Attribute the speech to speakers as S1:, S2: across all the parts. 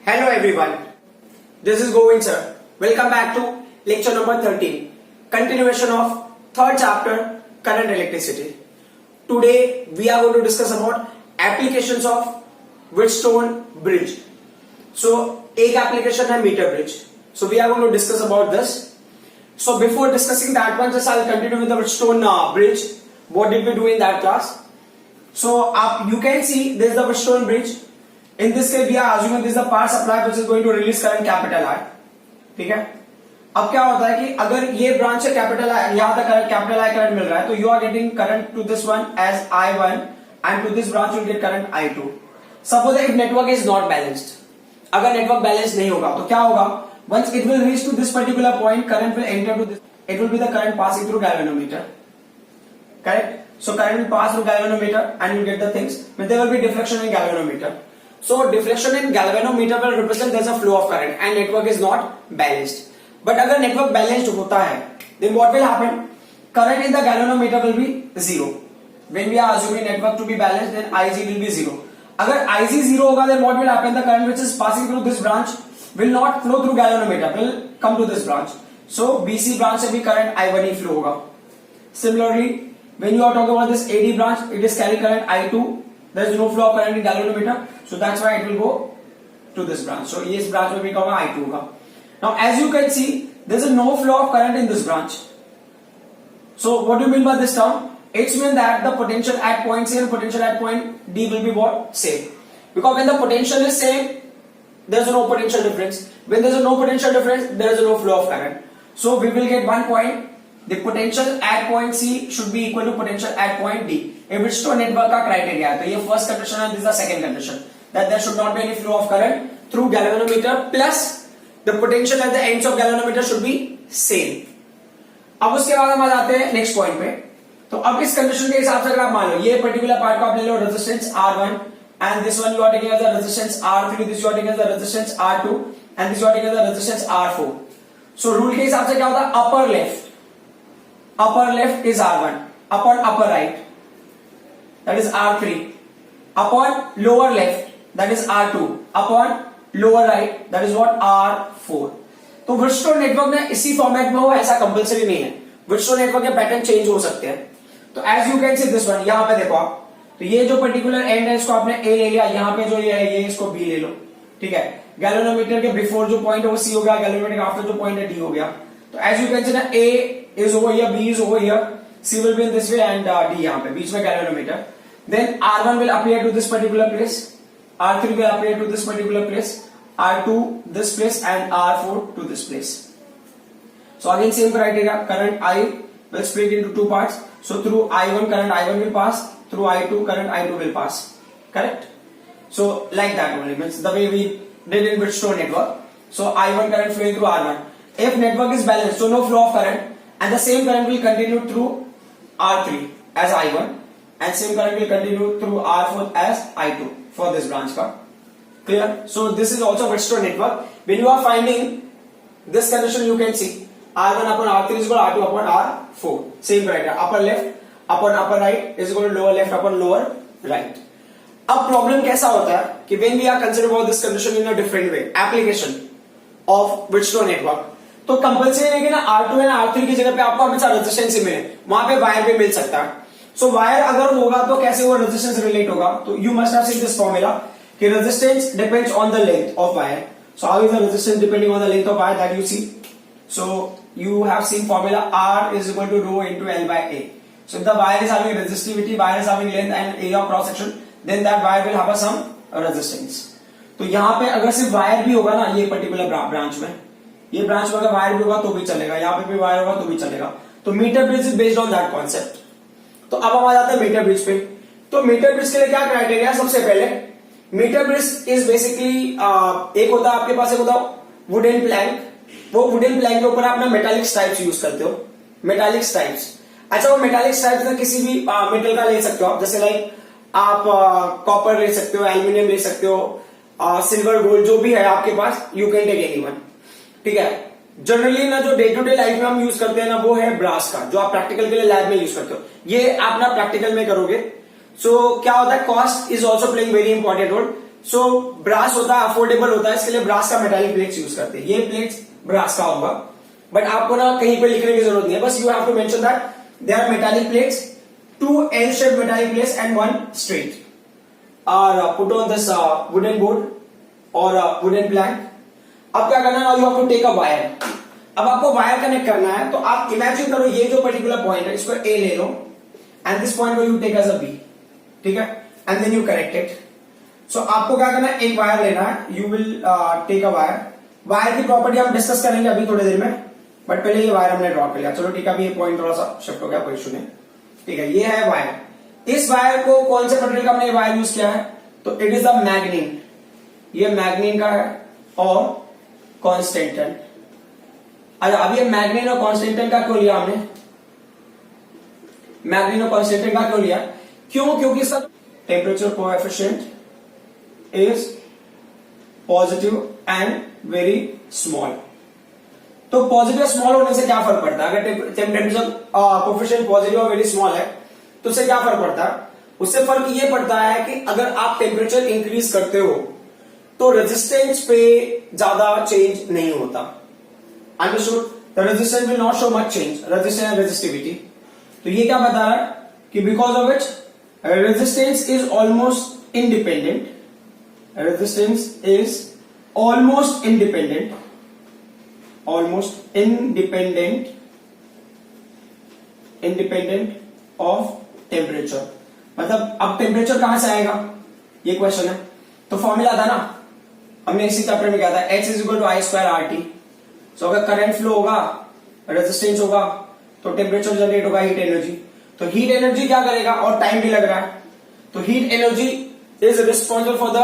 S1: Hello everyone, this is Govind sir. Welcome back to lecture number 13, continuation of third chapter, current electricity. Today we are going to discuss about applications of Wheatstone bridge. So एक application है meter bridge. So we are going to discuss about this. So before discussing that one, just I'll continue with the Wheatstone bridge. What did we do in that class? So you can see this is the Wheatstone bridge. In this case we are assuming this is the power supply which is going to release current capital I. ठीक है. अब क्या होता है कि अगर ये branch से कैपिटल आई, यहां तक करंट कैपिटल आई करंट मिल रहा है, तो you are getting current to this one as I1 and to this branch you get current I2. Suppose if network is not balanced, अगर नेटवर्क बैलेंस नहीं होगा तो क्या होगा, once it will reach to this particular point, current will enter to this, it will be the current passing through galvanometer, correct? So current will pass through galvanometer and you get the things, but there will be deflection in galvanometer. So deflection in galvanometer will represent there's a flow of current and network is not balanced. But अगर network balanced होता है, then what will happen? Current in the galvanometer will be zero. When we are assuming network to be balanced, then Ig will be zero. अगर Ig zero होगा, then what will happen? The current which is passing through this branch will not flow through galvanometer, will come to this branch. So BC branch से भी current I1 ही flow होगा. Similarly, when you are talking about this AD branch, it is carrying current I2. There is no flow of current in galvanometer, so that's why it will go to this branch. So this branch will become I2 होगा. Now as you can see, there is no flow of current in this branch. So what do you mean by this term? It's mean that the potential at point C and potential at point D will be what? Same. Because when the potential is same, there is no potential difference. When there is no potential difference, there is no flow of current. So we will get one point. The potential at point C should be equal to potential at point D. A Wheatstone network का criteria है. तो ये first condition है, this is the second condition, that there should not be any flow of current through galvanometer, plus the potential at the ends of galvanometer should be same. अब उसके बाद हम आ जाते हैं next point पे. तो अब इस condition के हिसाब से अगर आप मान लो ये particular part को आप ले लो resistance R1 and this one you are taking as the resistance R3, this you are taking as the resistance R2 and this you are taking as the resistance R4. So rule के हिसाब से क्या होता है, upper left is R1, upper right that is R3, upon lower left that is R2, upon lower right that is what, R4. तो Wheatstone network में इसी format में हो ऐसा कंपलसरी नहीं है. Wheatstone नेटवर्क के पैटर्न चेंज हो सकते हैं. तो as you can see this one, यहां पे देखो आप, तो ये जो पर्टिकुलर एंड है इसको आपने A ले लिया, यहाँ पे जो ये है ये इसको B ले लो, ठीक है. गैल्वेनोमीटर के बिफोर जो पॉइंट है वो C हो गया, गैल्वेनोमीटर के आफ्टर जो पॉइंट है D हो गया. तो एज यू कैन सी ना A is over here, B is over here, C will be in this way and D यहाँ पे बीच में galvanometer. Then R1 will appear to this particular place, R3 will appear to this particular place, R2 this place and R4 to this place. So again same criteria, current I will split into two parts. So through I1 current I1 will pass, through I2 current I2 will pass, correct? So like that only, means the way we did in Wheatstone network. So I1 current flowing through R1. If network is balanced, so no flow of current, and the same current will continue through R3 as I1 and same current will continue through R4 as I2 for this branch part. Clear? So this is also Wheatstone network. When you are finding this condition, you can see R1 upon R3 is equal to R2 upon R4. Same criteria. Upper left upon upper right is equal to lower left upon lower right. अब problem कैसा होता है कि when we are considering about this condition in a different way, application of Wheatstone network, तो compulsory है कि ना R2 and R3 की जगह पे आपको हमेशा रेजिस्टेंस ही मिले, वहां पे वायर भी मिल सकता है. सो वायर अगर होगा तो कैसे वो रेजिस्टेंस रिलेट होगा, तो you must have seen this formula कि resistance depends on the length of wire. So how is the resistance depending on the length of wire, that you see. So you have seen formula R is equal to rho into L by A. So if the wire is having resistivity, wire is having length and area of cross section, then that wire will have some resistance. तो यहाँ पे अगर सिर्फ wire भी होगा ना ये particular branch में, ये ब्रांच में अगर वायर भी होगा तो भी चलेगा, यहाँ पे भी वायर होगा तो भी चलेगा. तो metre bridge is based on that concept. तो अब हम आ जाते हैं मीटर ब्रिज पे. तो मीटर ब्रिज के लिए क्या क्राइटेरिया, सबसे पहले मीटर ब्रिज इज बेसिकली एक होता है आपके पास, एक होता है वुडन प्लैंक. वो वुडन प्लैंक के ऊपर आप ना मेटालिक स्ट्राइप्स यूज करते हो, मेटालिक स्ट्राइप्स. अच्छा वो मेटालिक स्ट्राइप्स ना किसी भी मेटल का ले सकते हो आप, जैसे लाइक आप कॉपर ले सकते हो, एल्यूमिनियम ले सकते हो, सिल्वर गोल्ड जो भी है आपके पास, यू कैन टेक एनीवन, ठीक है. जनरली ना जो डे टू डे लाइफ में हम यूज करते हैं ना वो है ब्रास का, जो आप प्रैक्टिकल के लिए लैब में यूज करते हो. ये आप ना प्रैक्टिकल में करोगे. सो क्या होता है, cost is also playing very important role. So brass होता है, अफोर्डेबल होता है, इसके लिए ब्रास का मेटालिक प्लेट्स यूज करते हैं। ये प्लेट्स ब्रास का होगा, बट आपको ना कहीं पे लिखने की जरूरत नहीं है, बस you have to mention that there are metallic plates, 2 L shaped metallic plates and 1 straight are put on this wooden board or wooden plank. अब क्या करना है, now you have to take a wire. अब आपको wire connect करना है, तो आप इमेजिन करो ये जो पर्टिकुलर पॉइंट है इसको A ले लो एंड दिस पॉइंट को you take as a B, ठीक है, and then you connect it. So आपको क्या करना है, एक वायर लेना है, you will take a wire. Wire की प्रॉपर्टी हम डिस्कस करेंगे अभी थोड़ी देर में, बट पहले ये वायर हमने ड्रॉ कर लिया। चलो ठीक है, अभी ये पॉइंट थोड़ा सा शिफ्ट हो गया, कोई इशू नहीं, ठीक है। ये है वायर। इस वायर को कौन से मटेरियल का हमने वायर यूज किया है, तो इट इज द मैग्नीन। ये मैग्नीन का है और कॉन्स्टेंटन। अच्छा, अब ये मैग्नीन और कॉन्स्टेंटन का क्यों लिया हमने, मैग्नीन और कॉन्स्टेंटन का क्यों लिया, क्यों, क्योंकि इसका temperature coefficient is positive and very small. तो पॉजिटिव स्मॉल होने से क्या फर्क पड़ता है, अगर टेम्परेचर कोएफिशिएंट पॉजिटिव और वेरी स्मॉल है तो उससे क्या फर्क पड़ता है, उससे फर्क ये पड़ता है कि अगर आप टेम्परेचर इंक्रीज करते हो तो रेजिस्टेंस पे ज्यादा चेंज नहीं होता। Understood, the resistance will not show much change, resistance and resistivity. तो ये क्या बता रहा है कि because of which resistance is almost independent, resistance is almost independent, almost independent of temperature. मतलब अब टेम्परेचर कहां से आएगा, ये क्वेश्चन है। तो फॉर्मूला था ना, हमने इसी चैप्टर में क्या था, H is equal to I square R T. So अगर करंट फ्लो होगा, रेजिस्टेंस होगा, तो टेम्परेचर जनरेट होगा, हीट एनर्जी। तो हीट एनर्जी क्या करेगा, और टाइम भी लग रहा है, तो heat energy is responsible for the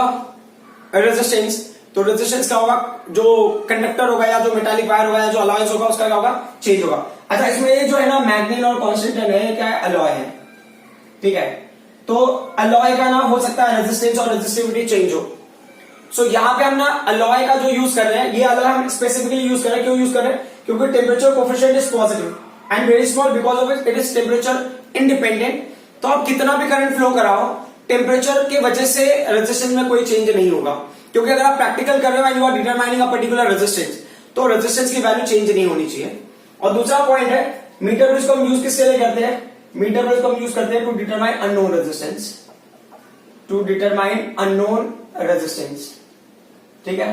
S1: resistance. तो रेजिस्टेंस क्या होगा, जो कंडक्टर होगा या जो मेटालिक वायर होगा या जो अलॉयज होगा उसका क्या होगा, चेंज होगा। अच्छा, इसमें ये जो है ना मैग्नीन और कॉन्स्टेंटन है, क्या है, अलॉय है, ठीक है। तो अलॉय का नाम हो सकता है रेजिस्टेंस और रेजिस्टिविटी चेंज हो। सो यहां पे हम ना अलॉय का जो यूज कर रहे हैं, ये अलॉय हम स्पेसिफिकली यूज कर रहे हैं, क्यों यूज कर रहे हैं, क्योंकि temperature coefficient is positive and very small, because of it is temperature independent. तो आप कितना भी करंट फ्लो कराओ, टेम्परेचर के वजह से रेजिस्टेंस में कोई चेंज नहीं होगा, क्योंकि अगर आप प्रैक्टिकल कर रहे हो and you are determining a particular resistance, तो रेजिस्टेंस की वैल्यू चेंज नहीं होनी चाहिए। और दूसरा पॉइंट है, मीटर ब्रिज को हम यूज किसके लिए करते हैं, मीटर ब्रिज को हम यूज करते हैं to determine unknown resistance, to determine unknown resistance, ठीक है।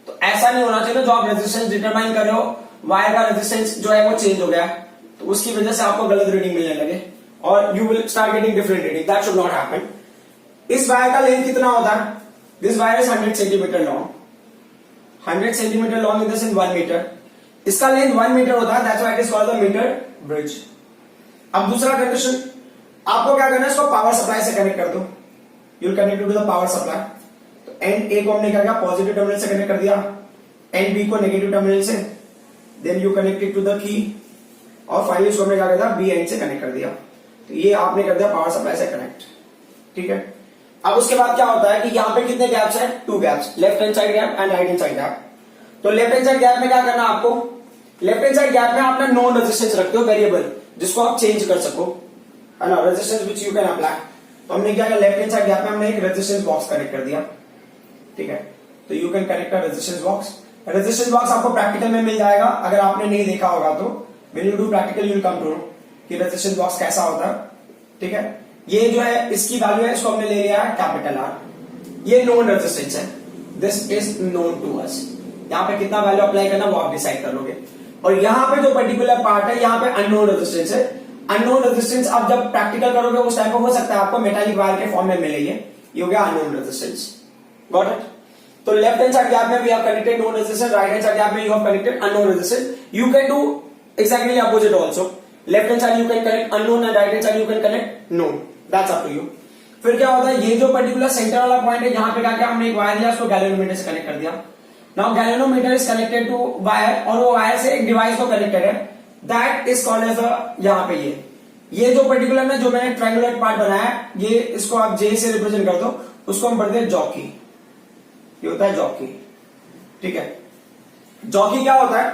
S1: तो ऐसा नहीं होना चाहिए ना, जो आप रेजिस्टेंस डिटरमाइन कर रहे हो, वायर का रेजिस्टेंस जो है वो चेंज हो गया, तो उसकी वजह से आपको गलत रीडिंग मिलने लगे और you will start getting different reading, that should not happen. इस वायर का लेंथ कितना होता है, this wire is 100 centimetre long, 100 centimetre long in the sense 1 metre. इसका लेंथ 1 मीटर होता है, that's why it is called the metre bridge. अब दूसरा कंडीशन, आपको क्या करना है, इसको पावर सप्लाई से कनेक्ट कर दो, you will connect to the power supply. तो एंड ए को हमने क्या किया, पॉजिटिव टर्मिनल से कनेक्ट कर दिया, एंड बी को नेगेटिव टर्मिनल से, then you connected to the key, और फाइनली इसको हमने क्या कर दिया, बी एंड से कनेक्ट कर दिया। तो ये आपने कर दिया पावर सप्लाई से कनेक्ट, ठीक है। अब उसके बाद क्या होता है कि यहाँ पे कितने गैप्स हैं, 2 gaps, left hand side gap and right hand side gap. तो लेफ्ट हैंड साइड गैप में क्या करना आपको, लेफ्ट हैंड साइड गैप में आपने नॉन रेजिस्टेंस रखते हो, वेरिएबल, जिसको आप चेंज कर सको, है ना, resistance which you can apply. तो हमने क्या किया, लेफ्ट हैंड साइड गैप में हमने एक रेजिस्टेंस बॉक्स कनेक्ट कर दिया, ठीक है। तो you can connect a resistance box. Resistance box आपको प्रैक्टिकल में मिल जाएगा, अगर आपने नहीं देखा होगा तो when you do practical you will come to know कि रेजिस्टेंस बॉक्स कैसा होता है, ठीक है। ये जो है इसकी वैल्यू है, इसको हमने ले लिया है कैपिटल आर, ये नोन रेजिस्टेंस है, this is known to us. यहाँ पे कितना वैल्यू अप्लाई करना वो आप डिसाइड कर लोगे। और यहाँ पे जो पर्टिकुलर पार्ट है, यहाँ पे अननोन रेजिस्टेंस है। अननोन रेजिस्टेंस आप जब प्रैक्टिकल करोगे उस टाइम पे हो सकता है आपको मेटालिक वायर के फॉर्म में मिले, ये हो गया अननोन रेजिस्टेंस, गॉट इट। तो लेफ्ट हैंड साइड गैप में we have connected known resistance, right hand side gap में you have connected unknown resistance. You can do exactly opposite also, left hand side you can connect unknown and right hand side you can connect known, that's up to you। फिर क्या होता है, ये जो particular centre वाला point है, यहाँ पे क्या किया हमने, एक वायर लिया, उसको गैल्वेनोमीटर से कनेक्ट कर दिया। Now galvanometer is connected to wire, और वो वायर से एक डिवाइस को कनेक्टेड है, that is called as a, यहाँ पे ये जो पर्टिकुलर में जो मैंने ट्रायंगुलर पार्ट बनाया, ये इसको आप जे से रिप्रेजेंट कर दो, उसको हम पढ़ते हैं जॉकी, ये होता है जॉकी, ठीक है। जॉकी क्या होता है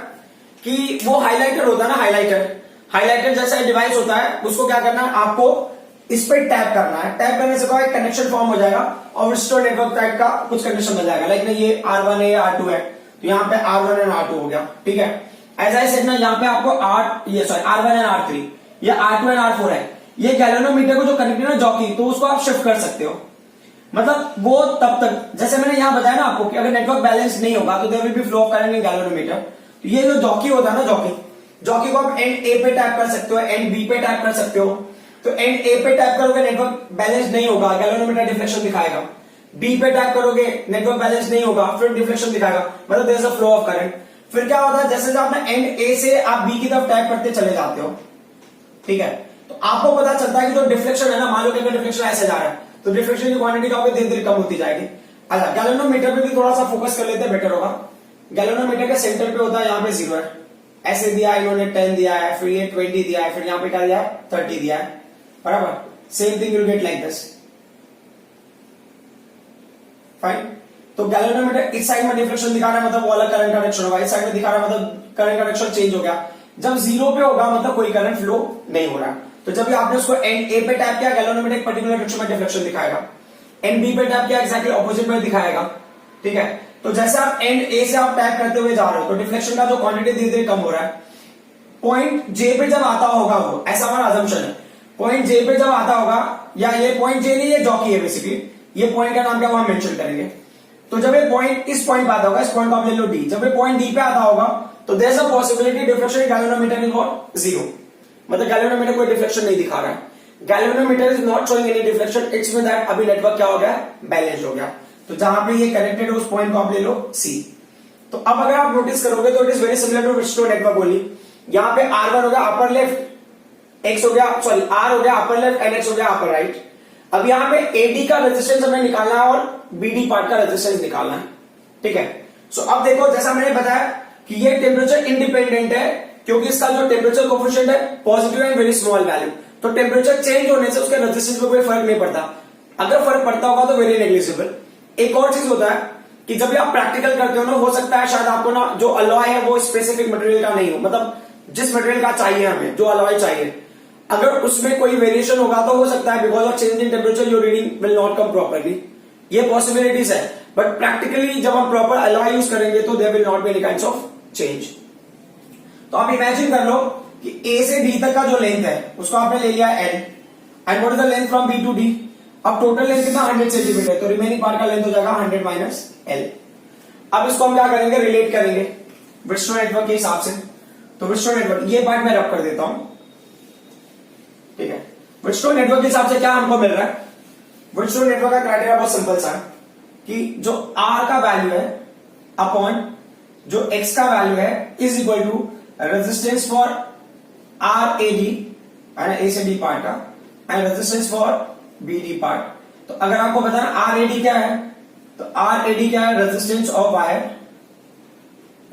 S1: कि वो हाइलाइटर होता है ना, हाइलाइटर जैसा डिवाइस होता है, उसको क्या करना है आपको, इस पे टैप करना है। टैप करने से एक कनेक्शन फॉर्म हो जाएगा और रिस्टोर नेटवर्क टाइप का कुछ कंडीशन मिल जाएगा। लाइक ना ये R1 है, R2 है, तो यहाँ पे R1 एंड R2 हो गया, ठीक है। ऐसा ही सेट ना यहाँ पे आपको R1 एंड R3 या R2 एंड R4 है, ये गैल्वेनोमीटर को जो कनेक्ट है ना जॉकी, तो उसको आप शिफ्ट कर सकते हो। मतलब वो तब तक, जैसे मैंने यहाँ बताया ना आपको कि अगर नेटवर्क बैलेंस नहीं होगा तो there will be flow of current in galvanometer. तो ये जो जॉकी होता है ना, जॉकी को आप एंड ए पे टैप कर सकते हो, एंड बी पे टैप कर सकते हो। तो एंड ए पे टैप करोगे नेटवर्क बैलेंस नहीं होगा, गैल्वेनोमीटर डिफ्लेक्शन दिखाएगा। बी पे टैप करोगे नेटवर्क बैलेंस नहीं होगा, फिर डिफ्लेक्शन दिखाएगा, मतलब there is a flow of current. फिर क्या होता है, जैसे आप ना एंड ए से आप बी की तरफ टैप करते चले जाते हो, ठीक है, तो आपको पता चलता है कि जो डिफ्लेक्शन है ना, मान लो कि अगर डिफ्लेक्शन ऐसे जा रहा है तो डिफ्लेक्शन की क्वांटिटी क्या होगी, धीरे धीरे कम होती जाएगी। अच्छा, गैल्वेनोमीटर पे भी थोड़ा सा फोकस कर लेते हैं, बेटर होगा। गैल्वेनोमीटर के सेंटर पे होता है, यहाँ पे 0 है, ऐसे दिया इन्होंने 10 दिया है, फिर ये 20 दिया है, फिर यहाँ पे क्या दिया है 30 दिया है, बराबर। Same thing you get like this, fine. तो गैल्वेनोमीटर इस साइड में डिफ्लेक्शन दिखा रहा है, मतलब वो अलग करंट कनेक्शन होगा, इस साइड में दिखा रहा है मतलब करंट कनेक्शन चेंज हो गया। जब 0 पे होगा मतलब कोई करंट फ्लो नहीं हो रहा। तो जब आपने उसको एंड ए पे टैप किया, गैल्वेनोमीटर एक पर्टिकुलर डायरेक्शन में डिफ्लेक्शन दिखाएगा, एंड बी पे टैप किया एक्जैक्टली ऑपोजिट में दिखाएगा, ठीक है। तो जैसे आप एंड ए से आप टैप करते हुए जा रहे हो तो डिफ्लेक्शन का जो क्वांटिटी धीरे धीरे कम हो रहा है। पॉइंट जे पे जब आता होगा, वो ऐसा हमारा अजम्पशन है, पॉइंट जे पे जब आता होगा, या ये पॉइंट जे नहीं, ये जॉकी है बेसिकली, ये पॉइंट का नाम क्या वहां मेंशन करेंगे। तो जब ये पॉइंट इस पॉइंट पे आता होगा, इस पॉइंट को आप ले लो डी, जब ये पॉइंट डी पे आता होगा तो there is a possibility deflection galvanometer is what 0, मतलब गैल्वेनोमीटर कोई डिफ्लेक्शन नहीं दिखा रहा है। Galvanometer is not showing any deflection, it's mean that अभी नेटवर्क क्या हो गया, बैलेंस हो गया। तो जहां पे ये कनेक्टेड है उस पॉइंट को आप ले लो सी। तो अब अगर आप नोटिस करोगे तो it is very similar to restore network only. यहाँ पे R1 हो गया अपर लेफ्ट, X हो गया, सॉरी R हो गया अपर लेफ्ट एंड X हो गया अपर राइट। अब यहाँ पे AD का रेजिस्टेंस हमें निकालना है और BD पार्ट का रेजिस्टेंस निकालना है, ठीक है। सो अब देखो, जैसा मैंने बताया कि ये टेम्परेचर इंडिपेंडेंट है, क्योंकि इसका जो टेम्परेचर कोफिशिएंट है positive and very small value, तो टेम्परेचर चेंज होने से उसके रेजिस्टेंस में कोई फर्क नहीं पड़ता। अगर फर्क पड़ता होगा तो वेरी नेग्लिजिबल। एक और चीज होता है कि जब भी आप प्रैक्टिकल करते हो ना, हो सकता है शायद आपको ना जो अलॉय है वो स्पेसिफिक मटेरियल का नहीं हो, मतलब जिस मटेरियल का चाहिए हमें, जो अलॉय चाहिए, अगर उसमें कोई वेरिएशन होगा तो हो सकता है because of change in temperature your reading will not come properly. ये पॉसिबिलिटीज है, बट प्रैक्टिकली जब हम प्रॉपर अलॉय यूज करेंगे तो there will not be any kinds of change. तो आप इमेजिन कर लो कि ए से डी तक का जो लेंथ है उसको आपने ले लिया L, and what is the length from B to D. अब टोटल लेंथ कितना 100 सेंटीमीटर, तो रिमेनिंग पार्ट का लेंथ हो जाएगा 100 माइनस L। अब इसको हम क्या करेंगे, रिलेट करेंगे व्हिटस्टोन नेटवर्क के हिसाब से। तो व्हिटस्टोन नेटवर्क, ये पार्ट मैं रब कर देता हूं, ठीक है। व्हिटस्टोन नेटवर्क के हिसाब से क्या हमको मिल रहा है, व्हिटस्टोन नेटवर्क का क्राइटेरिया बहुत सिंपल सा है कि जो R का वैल्यू है अपॉन जो X का वैल्यू है is equal to resistance for RAD, A से डी पार्ट का, and resistance for BD part. तो अगर आपको बताना RAD क्या है, तो RAD क्या है, resistance of wire,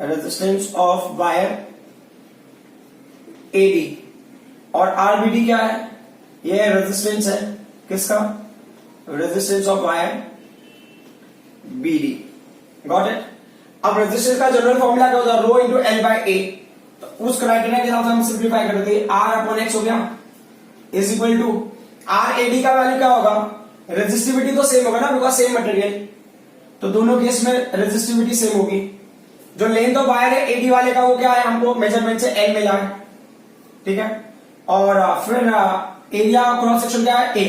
S1: resistance of wire AD, और RBD क्या है, ये रेजिस्टेंस है किसका, resistance of wire BD। Got it. अब रेजिस्टेंस का जनरल फॉर्मूला क्या होता है, rho into L bye A। तो उस क्राइटेरिया के हिसाब से हम सिंप्लीफाई करते हैं, R अपॉन X हो गया इज इक्वल टू RAD का वैल्यू क्या होगा, रेजिस्टिविटी तो सेम होगा ना बिकॉज सेम मटेरियल, तो दोनों केस में रेजिस्टिविटी सेम होगी। जो लेंथ ऑफ वायर है AD वाले का वो क्या है, हमको मेजरमेंट से L मिला है, ठीक है। और फिर एरिया क्रॉस सेक्शन क्या है A।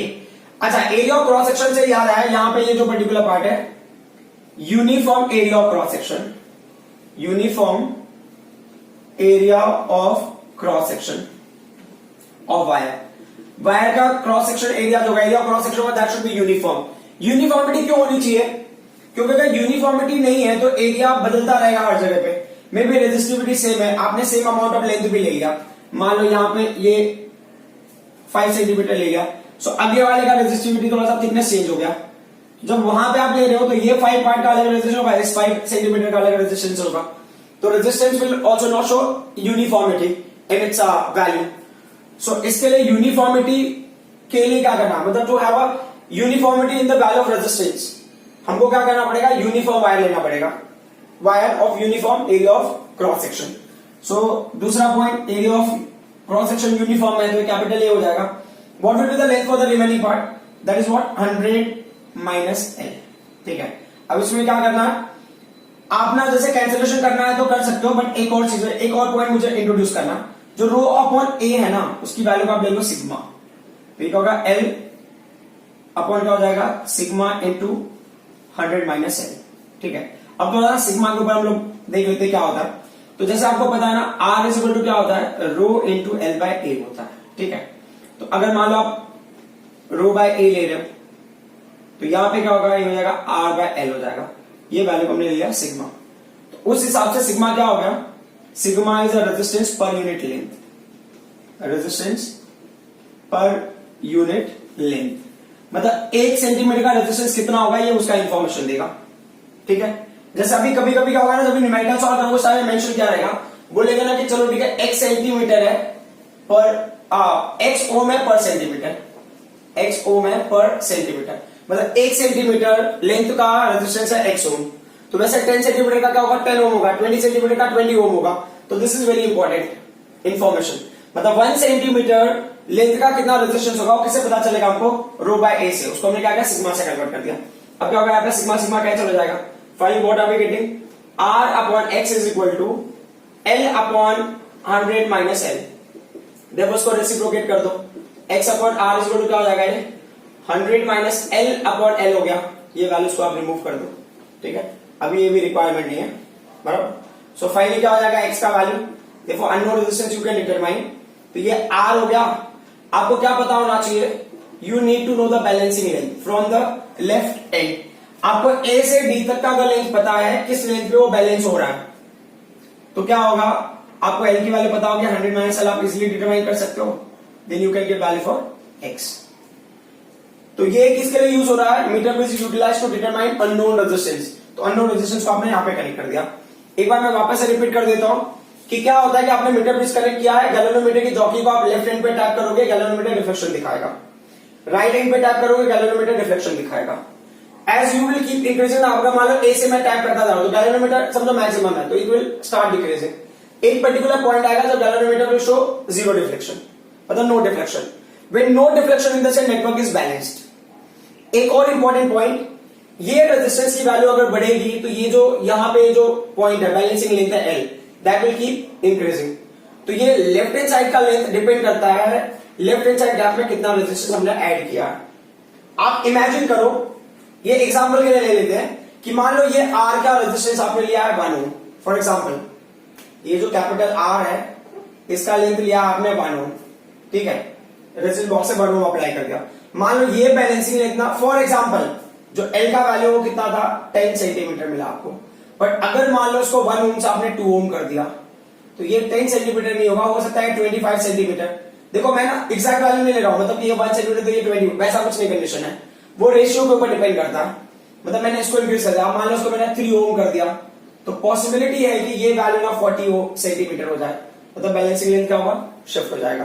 S1: अच्छा, एरिया ऑफ क्रॉस सेक्शन से याद आया, यहां पे ये जो पर्टिकुलर पार्ट है uniform area of cross section, uniform area of cross section of wire. Wire का क्रॉस सेक्शन एरिया जो area of cross section that should be uniform. Uniformity क्यों होनी चाहिए, क्योंकि अगर यूनिफॉर्मिटी नहीं है तो एरिया बदलता रहेगा हर जगह पे। मे बी रेजिस्टिविटी सेम है, आपने सेम अमाउंट ऑफ लेंथ भी ले लिया, मान लो यहां पे ये 5 सेंटीमीटर ले लिया, सो अगले वाले का रेजिस्टिविटी थोड़ा सा थिकनेस चेंज हो गया। जब वहां पे आप ले रहे हो तो ये 5 पार्ट का अलग रेजिस्टेंस होगा, इस 5 सेंटीमीटर का अलग रेजिस्टेंस होगा, तो resistance will also not show uniformity in its value. So इसके लिए यूनिफॉर्मिटी के लिए क्या करना, मतलब to have a uniformity in the value of resistance, हमको क्या करना पड़ेगा, यूनिफॉर्म वायर लेना पड़ेगा, wire of uniform area of cross section. So दूसरा point, area of cross section uniform है तो कैपिटल ए हो जाएगा, what will be the length for the remaining part, that is what 100 minus L. ठीक है, अब इसमें क्या करना है, आप ना जैसे कैंसिलेशन करना है तो कर सकते हो, बट एक और चीज है, एक और पॉइंट मुझे इंट्रोड्यूस करना, जो रो अपॉन ए है ना उसकी वैल्यू का आप ले लो सिग्मा, तो ये क्या होगा एल अपॉन क्या हो जाएगा सिग्मा इंटू 100 माइनस एल। ठीक है, अब थोड़ा सिग्मा के ऊपर हम लोग देख लेते हैं क्या होता है। तो जैसे आपको पता है ना आर इज इक्वल टू क्या होता है रो इंटू एल बाय ए होता है। ठीक है, तो अगर मान लो आप रो बाय ए ले रहे हो तो यहां पे क्या होगा, ये हो जाएगा आर बाय एल हो जाएगा, ये वैल्यू को हमने लिया सिग्मा। तो उस हिसाब से सिग्मा क्या हो गया, sigma is a resistance per unit length, resistance per unit length, मतलब 1 सेंटीमीटर का रेजिस्टेंस कितना होगा ये उसका इंफॉर्मेशन देगा। ठीक है, जैसे अभी कभी कभी क्या होगा ना, जब न्यूमेरिकल सॉल्व करोगे उस टाइम मेंशन क्या रहेगा, बोलेगा ना कि चलो ठीक है x सेंटीमीटर है पर x ओम है पर सेंटीमीटर, x ओम है पर सेंटीमीटर, मतलब 1 सेंटीमीटर लेंथ का रेजिस्टेंस है x ओम, तो वैसे 10 सेंटीमीटर का क्या होगा 10 ओम होगा, 20 सेंटीमीटर का 20 ओम होगा। तो this is very important information, मतलब 1 सेंटीमीटर लेंथ का कितना रेजिस्टेंस होगा वो किससे पता चलेगा हमको, रो बाय ए से, उसको हमने क्या किया सिग्मा से कन्वर्ट कर दिया। अब क्या होगा यहाँ पे सिग्मा सिग्मा क्या चला जाएगा, find what are we getting, r upon x is equal to l upon 100 minus L, देखो उसको रेसिप्रोकेट कर दो, x upon r is equal to क्या हो जाएगा ये 100 माइनस l अपॉन l हो गया, ये वैल्यूज को आप रिमूव कर दो। ठीक है, अभी ये भी रिक्वायरमेंट नहीं है बराबर। सो फाइनली क्या हो जाएगा x का वैल्यू, देखो unknown resistance you can determine, तो ये r हो गया। आपको क्या पता होना चाहिए, you need to know the balancing length from the left end, आपको ए से डी तक का अगर लेंथ पता है किस लेंथ पे वो बैलेंस हो रहा है, तो क्या होगा आपको एल की वैल्यू पता होगी 100 माइनस एल, आप इजिली डिटरमाइन कर सकते हो, then you can get value for X. तो ये किसके लिए यूज हो रहा है, metre bridge is utilised to determine unknown resistance, तो अननोन रेजिस्टेंस को आपने यहां पे कनेक्ट कर दिया। एक बार मैं वापस से रिपीट कर देता हूं कि क्या होता है कि आपने मीटर ब्रिज कनेक्ट किया है, गैल्वेनोमीटर की जॉकी को आप लेफ्ट हैंड पे टैप करोगे गैल्वेनोमीटर रिफ्लेक्शन दिखाएगा, राइट हैंड पे टैप करोगे गैल्वेनोमीटर रिफ्लेक्शन दिखाएगा। As you will keep increasing, आपका मान लो ए से मैं टैप करता जा रहा हूं तो गैल्वेनोमीटर समझो मैक्सिमम है, तो इट विल स्टार्ट डिक्रीजिंग। एक पर्टिकुलर पॉइंट आएगा जब galvanometer will show zero deflection, मतलब no deflection, when no deflection in the sense network is balanced. एक और इंपॉर्टेंट पॉइंट, ये रेजिस्टेंस की वैल्यू अगर बढ़ेगी तो ये जो यहां पे जो पॉइंट है बैलेंसिंग लेंथ है L, that will keep increasing. तो ये लेफ्ट हैंड साइड का लेंथ डिपेंड करता है लेफ्ट हैंड साइड गैप में कितना रेजिस्टेंस हमने ऐड किया। आप इमेजिन करो, ये एग्जांपल के लिए ले लेते हैं कि मान लो ये आर का रेजिस्टेंस आपने लिया है 1 ओम, फॉर एग्जांपल ये जो कैपिटल आर है इसका लेंथ लिया आपने 1 ओम। ठीक है, रेजिस्टेंस बॉक्स से 1 ओम अप्लाई कर दिया। मान लो ये बैलेंसिंग लेंथ ना, फॉर एग्जांपल जो एल का वैल्यू वो कितना था 10 सेंटीमीटर मिला आपको, बट अगर मान लो इसको 1 ओम से आपने 2 ओम कर दिया तो ये 10 सेंटीमीटर नहीं होगा, हो सकता है 25 सेंटीमीटर। देखो मैं ना एग्जैक्ट वैल्यू नहीं ले रहा हूं, मतलब ये 1 सेंटीमीटर तो ये 20, वैसा कुछ नहीं कंडीशन है, वो रेशियो के ऊपर डिपेंड करता है। मतलब मैंने इसको इंक्रीज कर दिया, मान लो इसको मैंने 3 ओम कर दिया तो पॉसिबिलिटी है कि ये वैल्यू ना 40 सेंटीमीटर हो जाए, मतलब बैलेंसिंग लेंथ क्या होगा शिफ्ट हो जाएगा।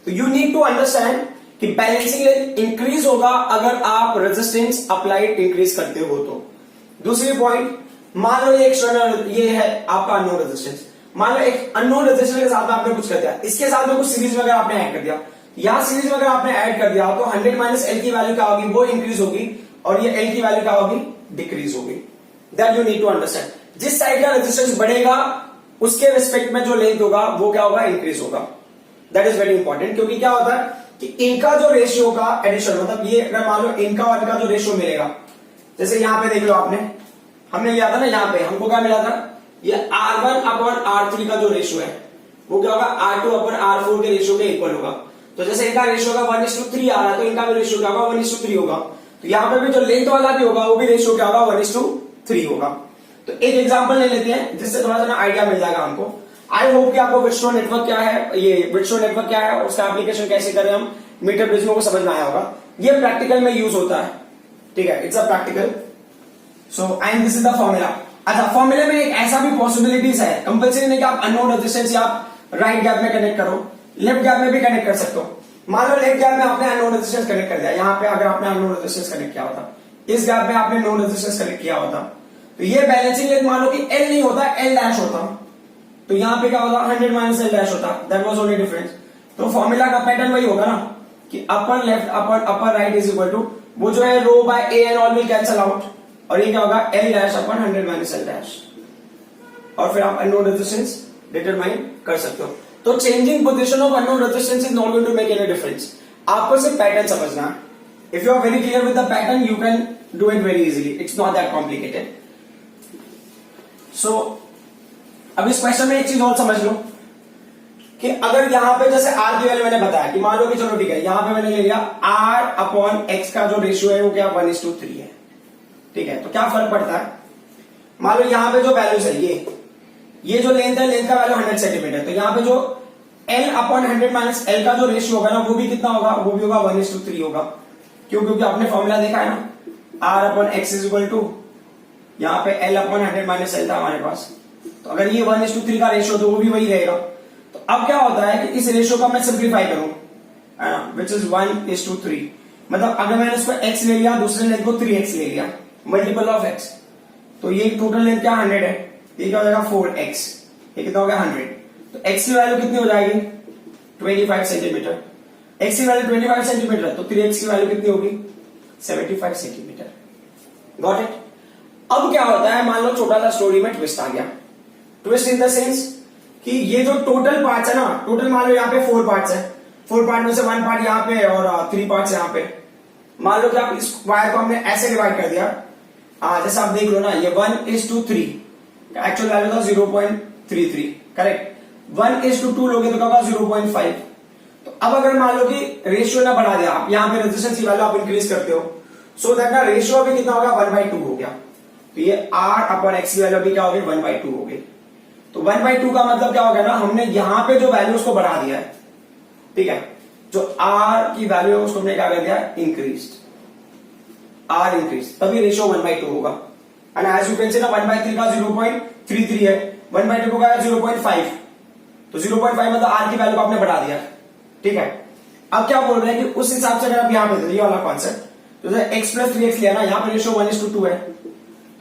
S1: तो यू नीड टू अंडरस्टैंड कि बैलेंसिंग लेंथ इंक्रीज होगा अगर आप रेजिस्टेंस अप्लाइड इंक्रीज करते हो तो। दूसरी पॉइंट, मान लो ये एक्सटर्नल ये है आपका अननोन रेजिस्टेंस, मान लो एक अननोन रेजिस्टेंस के साथ आपने कुछ कर दिया, इसके साथ में कुछ सीरीज वगैरह आपने ऐड कर दिया, यहां सीरीज वगैरह आपने ऐड कर दिया तो 100 माइनस एल की वैल्यू क्या होगी, वो इंक्रीज होगी और ये एल की वैल्यू क्या होगी, डिक्रीज होगी। That you need to understand, जिस साइड का रेजिस्टेंस बढ़ेगा उसके रिस्पेक्ट में जो लेंथ होगा वो क्या होगा, इंक्रीज होगा। दैट इज वेरी इंपॉर्टेंट, क्योंकि क्या होता है कि इनका जो रेशियो का एडिशन, मतलब ये अगर मान लो इनका और इनका जो रेशियो मिलेगा, जैसे यहां पे देख लो आपने, हमने लिया था ना यहाँ पे हमको क्या मिला था, ये R1 अपॉन R3 का जो रेशियो है वो क्या होगा, R2 अपॉन R4 के रेशियो के इक्वल होगा। तो जैसे इनका रेशियो का 1:3 आ रहा है तो इनका भी रेशियो क्या होगा, 1:3 होगा। तो यहाँ पे भी जो लेंथ वाला भी होगा वो भी रेशियो क्या होगा, 1:3 होगा। तो एक एग्जांपल ले लेते हैं जिससे थोड़ा सा आइडिया मिल जाएगा हमको। आई होप कि आपको व्हिटस्टोन नेटवर्क क्या है, ये व्हिटस्टोन नेटवर्क क्या है, उसका एप्लीकेशन कैसे करें हम मीटर ब्रिज में, को समझ में आया होगा। ये प्रैक्टिकल में यूज होता है, ठीक है, it's a practical. So and this is the formula. अच्छा, फॉर्मूले में एक ऐसा भी पॉसिबिलिटीज है, कंपल्सरी नहीं कि आप अननोन रेजिस्टेंस या आप राइट गैप में कनेक्ट करो, लेफ्ट गैप में भी कनेक्ट कर सकते हो। मान लो लेफ्ट गैप में आपने अननोन रेजिस्टेंस कनेक्ट कर दिया, यहाँ पे अगर आपने अननोन रेजिस्टेंस कनेक्ट किया होता, इस गैप में आपने नोन रेजिस्टेंस कनेक्ट किया होता, तो ये बैलेंसिंग लेंथ मान लो कि एल नहीं होता, एल डैश होता, तो यहाँ पे क्या होता, 100 माइनस एल डैश होता, दैट वाज ओनली डिफरेंस। तो फॉर्मूला का पैटर्न वही होगा ना कि upper left upon upper right is equal to, वो जो है rho by A and all will cancel out, और ये क्या होगा L dash upon 100 minus L dash, और फिर आप अननोन रेजिस्टेंस डिटरमाइन कर सकते हो। तो changing position of unknown resistance is not going to make any difference. आपको सिर्फ पैटर्न समझना है। If you are very clear with the pattern you can do it very easily, it's not that complicated. So अब इस question में एक चीज और समझ लो कि अगर यहां पे जैसे आर की वैल्यू मैंने बताया कि मान लो कि चलो ठीक है, यहां पे मैंने ले लिया आर अपॉन एक्स का जो रेशियो है वो क्या 1:3 है, ठीक है। तो क्या फर्क पड़ता है, मान लो यहां पे जो वैल्यूज है ये जो लेंथ है, लेंथ का वैल्यू 100 सेंटीमीटर, तो यहां पे जो एल अपॉन 100 माइनस एल का जो रेशियो होगा ना वो भी कितना होगा, वो भी होगा 1:3 होगा। क्यों, क्योंकि आपने फॉर्मूला देखा है ना, R upon X is equal to, यहां पे एल अपॉन 100 माइनस एल था हमारे पास, तो अगर ये 1:3 का रेशियो तो वो भी वही रहेगा। तो अब क्या होता है कि इस रेशियो को मैं सिंप्लीफाई करूं, विच इज 1:3, मतलब अगर मैंने इसको x ले लिया, दूसरे लेंथ को 3x ले लिया, मल्टीपल ऑफ x, तो ये टोटल लेंथ क्या 100 है, ये क्या हो जाएगा 4x, ये कितना हो गया 100। तो x की वैल्यू कितनी हो जाएगी 25 सेंटीमीटर, x की वैल्यू 25 सेंटीमीटर, तो 3x की वैल्यू कितनी होगी 75 सेंटीमीटर। Got it. अब क्या होता है, मान लो छोटा सा स्टोरी में ट्विस्ट आ गया। ट्विस्ट इन द सेंस कि ये जो टोटल पार्ट्स है ना, टोटल मान लो यहाँ पे 4 पार्ट्स है, 4 पार्ट में से 1 पार्ट यहाँ पे और 3 पार्ट्स यहाँ पे। मान लो कि आप इस वायर को हमने ऐसे डिवाइड कर दिया, जैसे आप देख लो ना, ये 1:3 एक्चुअल वैल्यू था 0.33, करेक्ट। 1:2 लोगे तो क्या होगा 0.5। तो अब अगर मान लो कि रेशियो ना बढ़ा दिया, आप यहाँ पे रेजिस्टेंस की वैल्यू आप इंक्रीज करते हो, सो दैट ना रेशियो अभी कितना होगा 1/2 हो गया। तो ये R अपॉन एक्स की वैल्यू अभी क्या हो गई 1/2 हो गई। तो 1/2 का मतलब क्या हो गया ना, हमने यहां पे जो वैल्यू उसको बढ़ा दिया है, ठीक है। जो R की वैल्यू है उसको हमने क्या कर दिया, इंक्रीज, R इंक्रीज, तभी रेशियो 1/2 होगा। And as you can see ना 1/3 का 0.33 है, 1/2 का 0.5, तो 0.5 मतलब R की वैल्यू को आपने बढ़ा दिया, ठीक है। अब क्या बोल रहे हैं कि उस हिसाब से अगर आप यहां पे ये वाला कॉन्सेप्ट, तो x प्लस 3x लिया ना, यहां पे रेशियो 1:2 है,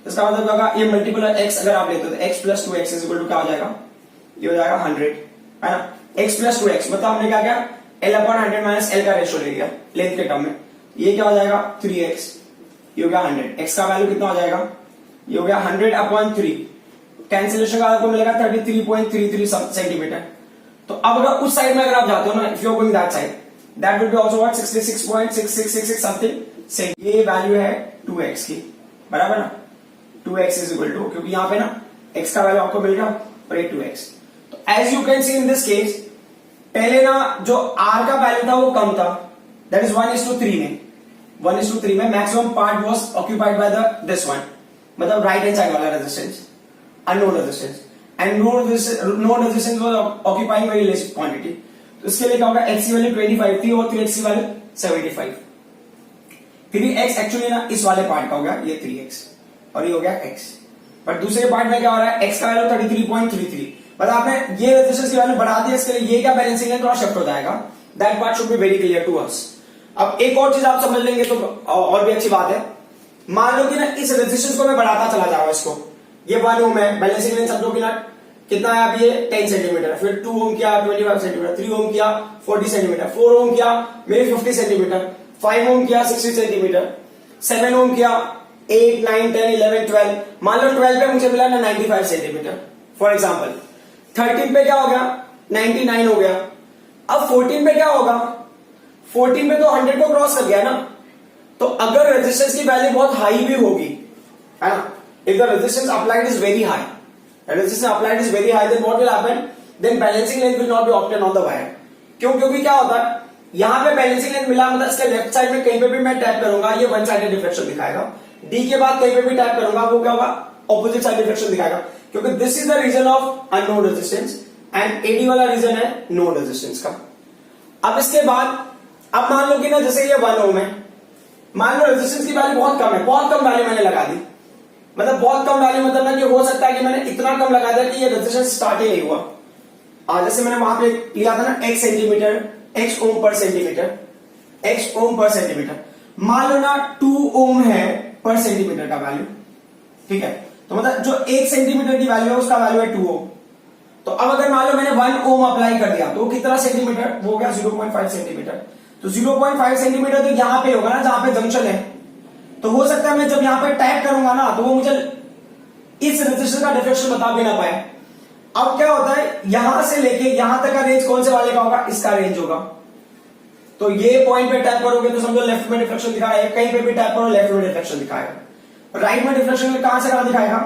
S1: इसका मतलब क्या होगा, ये मल्टीपल x अगर आप लेते हो तो x plus 2x is equal to क्या हो जाएगा, ये हो जाएगा 100, है ना। x प्लस 2x मतलब हमने क्या किया, l अपॉन 100 माइनस l का रेशियो ले लिया लेंथ के टर्म में, ये क्या हो जाएगा 3x, ये हो गया 100, x का वैल्यू कितना हो जाएगा, ये हो गया 100 अपॉन 3, कैंसिलेशन का आपको मिलेगा 33.33 सेंटीमीटर। तो अब अगर उस साइड में अगर आप जाते हो ना, if you are going that side, that will be also what 66.6666 something, ये वैल्यू है 2x की, बराबर ना। 2x इज इक्वल टू, क्योंकि यहां पे ना x का वैल्यू आपको मिल गया और ये 2x। तो as you can see in this case, पहले ना जो r का वैल्यू था वो कम था, दैट इज 1:3 में, 1:3 में maximum part was occupied by the this one, मतलब राइट हैंड साइड वाला resistance, unknown resistance, and known resistance was occupying very less quantity. तो इसके लिए क्या होगा, x की वैल्यू 25 थी और 3x की वैल्यू 75। 3x एक्चुअली ना इस वाले पार्ट का हो गया, ये 3x और ये हो गया x, बट दूसरे पार्ट में क्या हो रहा है, x का वैल्यू 33.33, मतलब आपने ये रेजिस्टेंस की वैल्यू बढ़ा दी, इसके लिए ये क्या बैलेंसिंग है थोड़ा शिफ्ट हो जाएगा। That part should be very clear to us. अब एक और चीज आप समझ लेंगे तो और भी अच्छी बात है। मान लो कि ना इस रेजिस्टेंस को मैं बढ़ाता चला जाऊंगा, इसको ये 1 ओम है, बैलेंसिंग लेंथ समझो कि ना कितना है, अब ये 10 सेंटीमीटर, फिर 2 ओम किया 25 सेंटीमीटर, 3 ओम किया 40 सेंटीमीटर, 4 ओम किया मेरे 50 सेंटीमीटर, 5 ओम किया 60 सेंटीमीटर, 7 ओम किया 8, 9, 10, 11, 12, मान लो 12 पे मुझे मिला ना 95 सेंटीमीटर फॉर एग्जाम्पल। 13 पे क्या हो गया 99 हो गया। अब 14 पे क्या होगा, 14 पे तो 100 को क्रॉस कर गया ना। तो अगर रेजिस्टेंस की वैल्यू बहुत हाई भी होगी, है ना, if the resistance applied is very high, resistance applied is very high, then what will happen, then balancing length will not be obtain on the wire. क्यों, क्योंकि क्या होता है, यहां पे बैलेंसिंग लेंथ मिला मतलब इसके लेफ्ट साइड में कहीं पे भी मैं टैप करूंगा ये वन साइडेड डिफ्लेक्शन दिखाएगा, डी के बाद कहीं पे भी टैप करूंगा वो क्या होगा, ऑपोजिट साइड डिफ्लेक्शन दिखाएगा, क्योंकि this is the region of unknown resistance and AD वाला रीजन है नोन रेजिस्टेंस का। अब इसके बाद अब मान लो कि ना जैसे ये 1 ओम है, मान लो रेजिस्टेंस की वैल्यू बहुत कम है, बहुत कम वैल्यू मैंने लगा दी, मतलब बहुत कम वैल्यू मतलब ना कि हो सकता है कि मैंने इतना कम लगा दिया कि ये रेजिस्टेंस स्टार्ट ही नहीं हुआ। जैसे मैंने वहां पे लिया था ना x सेंटीमीटर, x ओम पर सेंटीमीटर, x ओम पर सेंटीमीटर, मान लो ना 2 ओम है पर सेंटीमीटर का वैल्यू, ठीक है। तो मतलब जो 1 सेंटीमीटर की वैल्यू है उसका वैल्यू है 2 ओम। तो अब अगर मान लो मैंने 1 ओम अप्लाई कर दिया तो कितना सेंटीमीटर, वो हो गया 0.5 सेंटीमीटर। तो 0.5 सेंटीमीटर तो यहां पे होगा ना जहां पे जंक्शन है। तो हो सकता है मैं जब यहां पे टैप करूंगा ना तो वो मुझे इस रेजिस्टेंस का डिफ्लेक्शन बता भी ना पाए। अब क्या होता है, यहां से लेके यहां तक का रेंज कौन से वाले का होगा, इसका रेंज होगा। तो ये पॉइंट पे टैप करोगे तो समझो लेफ्ट में डिफ्लेक्शन दिखाएगा, कहीं पे भी टैप करो लेफ्ट में डिफ्लेक्शन दिखाएगा। राइट में डिफ्लेक्शन कहां से कहां दिखाएगा,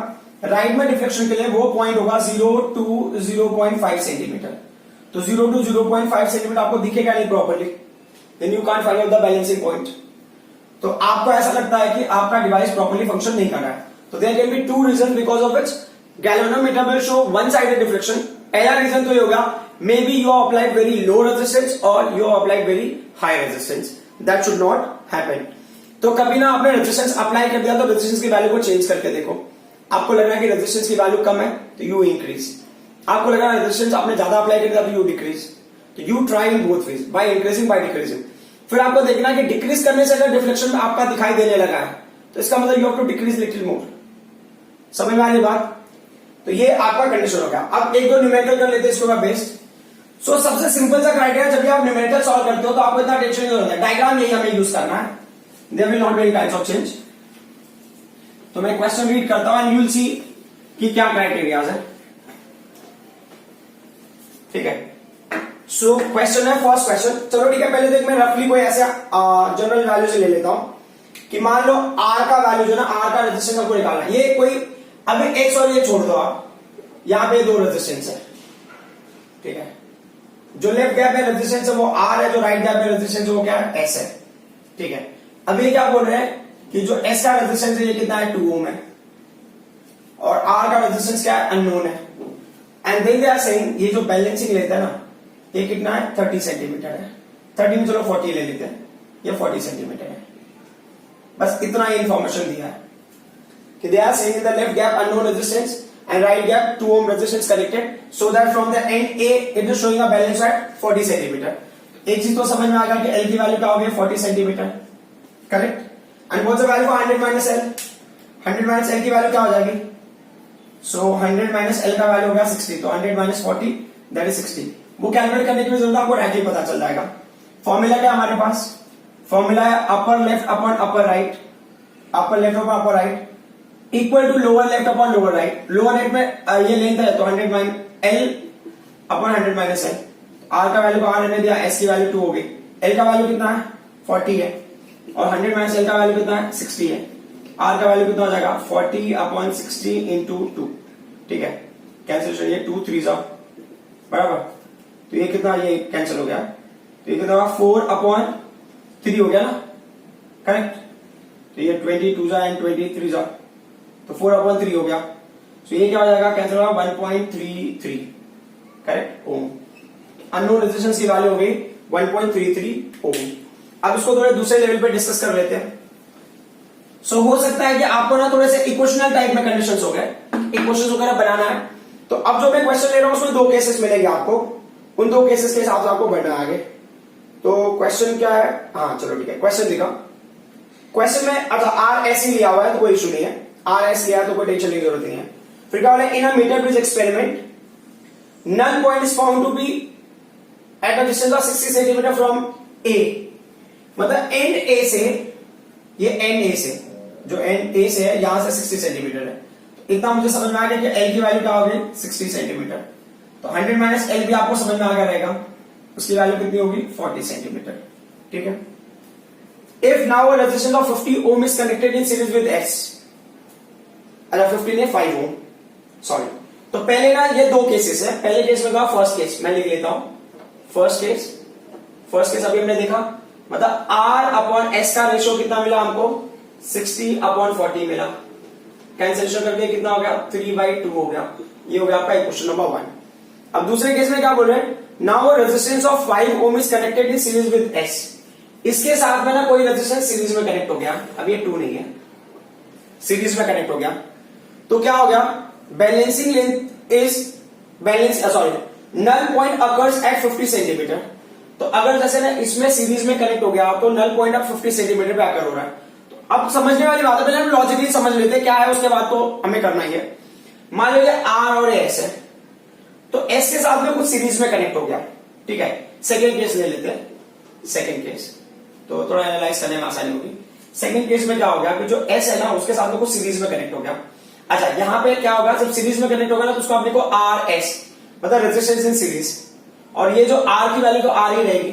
S1: राइट में डिफ्लेक्शन के लिए वो पॉइंट होगा 0 to 0.5 सेंटीमीटर। तो 0 to 0.5 सेंटीमीटर आपको दिखेगा नहीं properly, then you can't find out the balancing point. तो आपको ऐसा लगता है कि आपका डिवाइस प्रॉपर्ली फंक्शन नहीं कर रहा है। तो there can be two reason because of which galvanometer will show one sided deflection. पहला रीजन तो ये होगा maybe you applied very low resistance और you applied very high resistance, that should not happen. तो कभी ना आपने resistance apply कर दिया तो रेजिस्टेंस की वैल्यू को चेंज करके देखो। आपको लग रहा है कि रेजिस्टेंस की वैल्यू कम है तो यू इंक्रीज, आपको लग रहा है रेजिस्टेंस आपने ज्यादा अप्लाई कर दिया तो यू डिक्रीज। तो you try in both ways, by increasing by decreasing. फिर आपको देखना कि डिक्रीज करने से अगर डिफ्लेक्शन में आपका दिखाई देने लगा है तो इसका मतलब you have to decrease little more. समझ में आ रही बात? तो ये आपका कंडीशन हो गया। अब एक दो न्यूमेरिकल कर लेते हैं इसको बेस्ड। सो सबसे सिंपल सा क्राइटेरिया, जब भी आप न्यूमेरिकल सॉल्व करते हो तो आपको इतना टेंशन नहीं होता है, डायग्राम यही हमें यूज करना है, there will not be any kinds of change. तो मैं क्वेश्चन रीड करता हूं एंड यू विल सी कि क्या क्राइटेरिया है। ठीक है, सो क्वेश्चन है फर्स्ट क्वेश्चन। चलो ठीक है, पहले देख मैं रफली कोई ऐसे जनरल वैल्यू से ले लेता हूं कि मान लो आर का वैल्यू जो ना, आर का रेजिस्टेंस आपको निकालना है। ये कोई अभी एक्स और ये छोड़ दो आप, यहां पे दो रेजिस्टेंस है। ठीक है, जो लेफ्ट गैप में रेजिस्टेंस है वो आर है, जो राइट गैप में रेजिस्टेंस है वो क्या है, एस है। ठीक है, अभी क्या बोल रहे हैं कि जो एस का रेजिस्टेंस है ये कितना है, 2 ओम है, और आर का रेजिस्टेंस क्या है, अननोन है। And then they are saying ये जो बैलेंसिंग लेता है ना ये कितना है, 30 सेंटीमीटर है। 30 में चलो 40 ले लेते हैं, ये 40 सेंटीमीटर है। बस इतना ही इंफॉर्मेशन दिया है कि they are saying the left gap unknown resistance and right gap 2 ohm resistance connected, so that from the end A it is showing a balance at 40 centimeter। एक चीज तो समझ में आ गया कि L की वैल्यू क्या होगी, 40 centimetre, correct. And what's the value for 100 minus L, 100 minus L की वैल्यू क्या हो जाएगी, सो 100 माइनस L का वैल्यू होगा 60, तो 100 माइनस 40 दैट इज 60। वो कैलकुलेट करने की भी जरूरत, आपको डायरेक्टली पता चल जाएगा। फॉर्मूला क्या हमारे पास, फॉर्मूला है upper left upon upper right, upper left upon upper right equal to lower left upon lower right. Lower left में ये लेंथ है तो 100 minus L upon 100 minus L। R का वैल्यू कहां रहने दिया, S की वैल्यू 2 हो गई, L का वैल्यू कितना है 40 है, और 100 माइनस L का वैल्यू कितना है 60 है। R का वैल्यू कितना हो जाएगा 40 अपॉन 60 इंटू 2। ठीक है, कैंसिलेशन, ये 2 3 बराबर, तो ये कितना, ये कैंसिल हो गया, तो ये कितना होगा 4 अपॉन 3 हो गया ना, करेक्ट। तो ये 22 एंड 23 तो 4 अपॉन 3 हो गया, तो ये क्या हो जाएगा, कैंसिल होगा 1.33, करेक्ट, ओम। अननोन रेजिस्टेंस की वैल्यू हो गई 1.33 ओम। अब इसको थोड़े दूसरे लेवल पे डिस्कस कर लेते हैं। सो हो सकता है कि आपको ना थोड़े से इक्वेशनल टाइप में कंडीशंस हो गए, इक्वेशंस वगैरह बनाना है। तो अब जो मैं क्वेश्चन ले रहा हूं उसमें 2 केसेस मिलेंगे आपको, उन 2 केसेस के हिसाब से आपको बढ़ना है आगे। तो क्वेश्चन क्या है, हाँ चलो ठीक है, क्वेश्चन दिखा। क्वेश्चन में अच्छा आर एस ही लिया हुआ है तो कोई इशू नहीं है, आर एस लिया तो कोई टेंशन की जरूरत नहीं है। फिर क्या बोला, in a metre bridge experiment null point is found to be at a distance of 60 centimetre from A. मतलब एंड ए से, ये एंड ए से, जो एंड ए से है यहां से 60 सेंटीमीटर है। इतना मुझे समझ में आ गया कि एल की वैल्यू क्या होगी 60 सेंटीमीटर। तो 100 माइनस एल भी आपको समझ में आ गया रहेगा, उसकी वैल्यू कितनी होगी 40 सेंटीमीटर। ठीक है, if now a resistance of 50 ohm is connected in series with S, अरे 50 ने 5 ओम, सॉरी। तो पहले ना ये 2 केसेस है, पहले केस में कहा फर्स्ट केस, मैं लिख लेता हूं फर्स्ट केस अभी हमने देखा, मतलब R अपॉन S का रेशियो कितना मिला हमको 60 अपॉन 40 मिला, कैंसिलेशन करके कितना हो गया 3/2 हो गया। ये हो गया आपका क्वेश्चन नंबर 1। अब दूसरे केस में क्या बोल रहे हैं, now resistance of 5 ohm is connected in series with S। इसके साथ में ना कोई रेजिस्टेंस सीरीज में कनेक्ट हो गया, अब ये 2 नहीं है, सीरीज में कनेक्ट हो गया। तो क्या हो गया, balancing length is balance, sorry null point occurs at 50 centimetre. तो अगर जैसे ना इसमें सीरीज में कनेक्ट हो गया तो नल पॉइंट अब 50 सेंटीमीटर पे आकर हो रहा है। तो अब समझने वाली बात है, पहले हम लॉजिकली समझ लेते हैं क्या है, उसके बाद तो हमें करना ही है। मान लो ये आर और एस है, तो एस के साथ में कुछ सीरीज में कनेक्ट हो गया, ठीक है। सेकेंड केस ले लेते हैं, सेकेंड केस, तो थोड़ा एनालाइज करने में आसानी होगी। सेकेंड केस में क्या हो गया कि जो एस है ना उसके साथ में कुछ सीरीज में कनेक्ट हो गया। अच्छा, यहाँ पे क्या होगा, जब सीरीज में कनेक्ट होगा ना तो उसको आपने को आर एस मतलब रेजिस्टेंस इन सीरीज, और ये जो आर की वैल्यू तो आर ही रहेगी।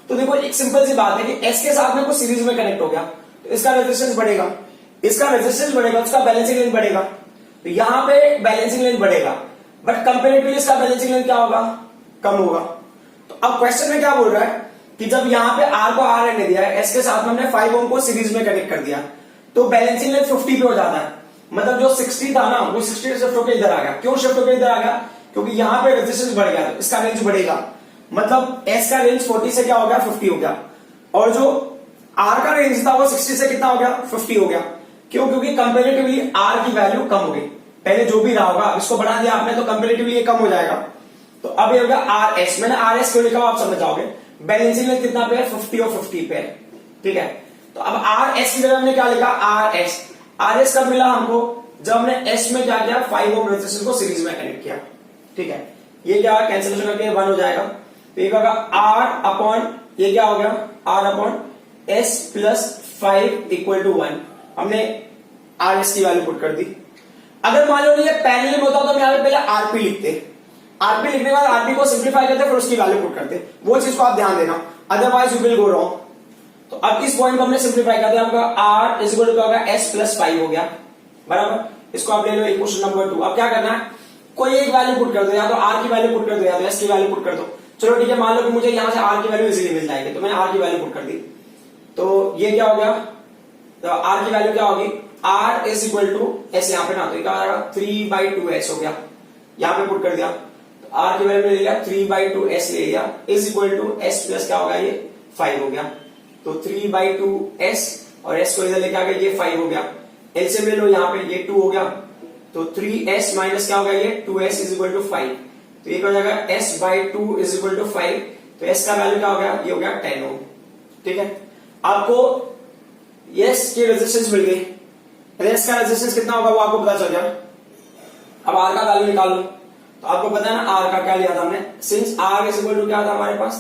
S1: तो देखो एक सिंपल सी बात है कि एस के साथ में कुछ सीरीज में कनेक्ट हो गया तो इसका रेजिस्टेंस बढ़ेगा, इसका रेजिस्टेंस बढ़ेगा, उसका बैलेंसिंग लेंथ बढ़ेगा। तो यहां पे बैलेंसिंग लेंथ बढ़ेगा, बट कंपेरेटिवली इसका बैलेंसिंग लेंथ क्या होगा, कम होगा। तो अब क्वेश्चन में क्या बोल रहा है कि जब यहां पे आर को आर रहने दिया है, एस के साथ में हमने 5 ओम को सीरीज में कनेक्ट कर दिया, तो बैलेंसिंग लेंथ 50 पे हो जाता है। मतलब जो 60 था ना वो 60 से शिफ्ट होकर इधर आ गया। क्यों शिफ्ट होकर इधर आ गया, क्योंकि यहां पे रेजिस्टेंस बढ़ गया तो इसका रेंज बढ़ेगा। मतलब एस का रेंज 40 से क्या हो गया, 50 हो गया, और जो आर का रेंज था वो 60 से कितना हो गया, 50 हो गया। क्यों, क्योंकि कंपेरेटिवली आर की वैल्यू कम हो गई। पहले जो भी रहा होगा इसको बढ़ा दिया आपने तो कंपेरेटिवली ये कम हो जाएगा। तो अब ये हो गया आर एस। मैंने आर एस क्यों लिखा आप समझ जाओगे। बैलेंसिंग लेंथ कितना पे है, 50 और 50 पे, ठीक है। तो अब आर एस की जगह हमने क्या लिखा, आर एस। आर एस कब मिला हमको, जब हमने एस में क्या किया, 5 ओम रेजिस्टेंस को सीरीज में कनेक्ट किया, ठीक है। ये क्या कैंसिलेशन करके 1 हो जाएगा, तो ये होगा आर अपॉन ये क्या हो गया, R upon S plus 5 equal to 1। हमने आर एस की वैल्यू पुट कर दी। अगर मान लो ये पैरेलल में होता तो हम यहां पे पहले आरपी लिखते, आरपी लिखने के बाद आरपी को सिंप्लीफाई करते फिर उसकी वैल्यू पुट करते, वो चीज को आप ध्यान देना, otherwise you will go wrong. तो अब इस पॉइंट को हमने सिंप्लीफाई कर दिया, आपका आर इज इक्वल टू होगा एस प्लस 5 हो गया, बराबर। इसको आप ले लो इक्वेशन नंबर 2। अब क्या करना है, कोई एक वैल्यू पुट कर दो, या तो आर की वैल्यू पुट कर दो या तो एस की वैल्यू पुट कर दो। चलो ठीक है, मान लो कि मुझे यहां से आर की वैल्यू इजीली मिल जाएगी, तो मैंने आर की वैल्यू पुट कर दी। तो ये क्या हो गया, तो आर की वैल्यू क्या होगी, R is equal to S, यहाँ पे ना तो क्या आएगा 3/2s हो गया, यहाँ पे पुट कर दिया। तो आर की वैल्यू ले लिया 3/2s ले लिया, is equal to S plus क्या होगा, ये 5 हो गया। तो 3/2s और s को इधर लेके आ गए, ये 5 हो गया। एलसीएम ले लो, यहाँ पे ये 2 हो गया, तो 3s माइनस क्या होगा, ये 2s इज इक्वल टू 5। तो ये क्या हो जाएगा s/2 इज इक्वल टू 5। तो s का वैल्यू क्या हो गया, ये हो गया 10 ओम, ठीक है। आपको s की रेजिस्टेंस मिल गई, s का रेजिस्टेंस कितना होगा वो आपको पता चल गया। अब r का वैल्यू निकाल लो। तो आपको पता है ना r का क्या लिया था हमने, since r is equal to क्या था हमारे पास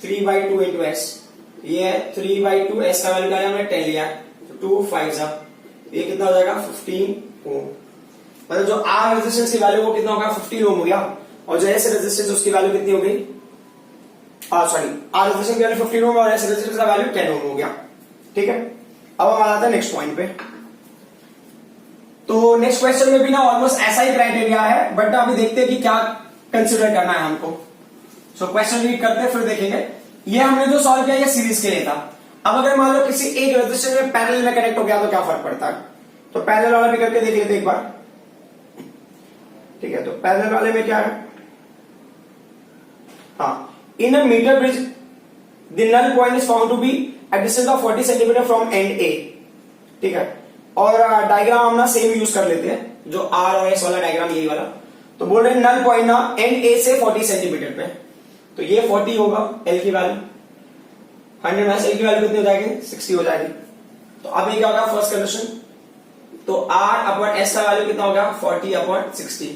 S1: 3/2 इंटू s, ये है 3/2, s का वैल्यू क्या लिया हमने 10 लिया, तो 2 5 जा, ये कितना हो जाएगा 15 ओम। मतलब जो r रेजिस्टेंस की वैल्यू वो कितना होगा 15 ओम हो गया, और जो s रेजिस्टेंस उसकी वैल्यू कितनी हो गई, सॉरी r रेजिस्टेंस की वैल्यू 15 ओम और s रेजिस्टेंस का वैल्यू 10 ओम हो गया, ठीक है। अब हम आते हैं नेक्स्ट पॉइंट पे। तो नेक्स्ट क्वेश्चन में भी ना ऑलमोस्ट ऐसा ही क्राइटेरिया है, बट अभी देखते हैं कि क्या कंसीडर करना है हमको। सो क्वेश्चन रीड करते हैं फिर देखेंगे। ये हमने जो सॉल्व किया ये सीरीज के लिए था। अब अगर मान लो किसी एक रेजिस्टेंस में पैरेलल में कनेक्ट हो गया तो क्या फर्क पड़ता है, तो पैरेलल वाला भी करके देख लेते एक बार, ठीक है। तो पैरेलल वाले में क्या है, हाँ, in a metre bridge the null point is found to be at distance of 40 centimetre from end A, ठीक है। और डायग्राम हम ना सेम यूज कर लेते हैं, जो आर और एस वाला डायग्राम यही वाला। तो बोल रहे हैं नल पॉइंट ना एंड ए से 40 सेंटीमीटर पे, तो ये 40 होगा एल की वैल्यू, 100 माइनस एल की वैल्यू कितनी हो जाएगी 60 हो जाएगी। तो अब ये क्या होगा फर्स्ट कंडीशन, तो आर अपॉन एस का वैल्यू कितना होगा 40 अपॉन 60,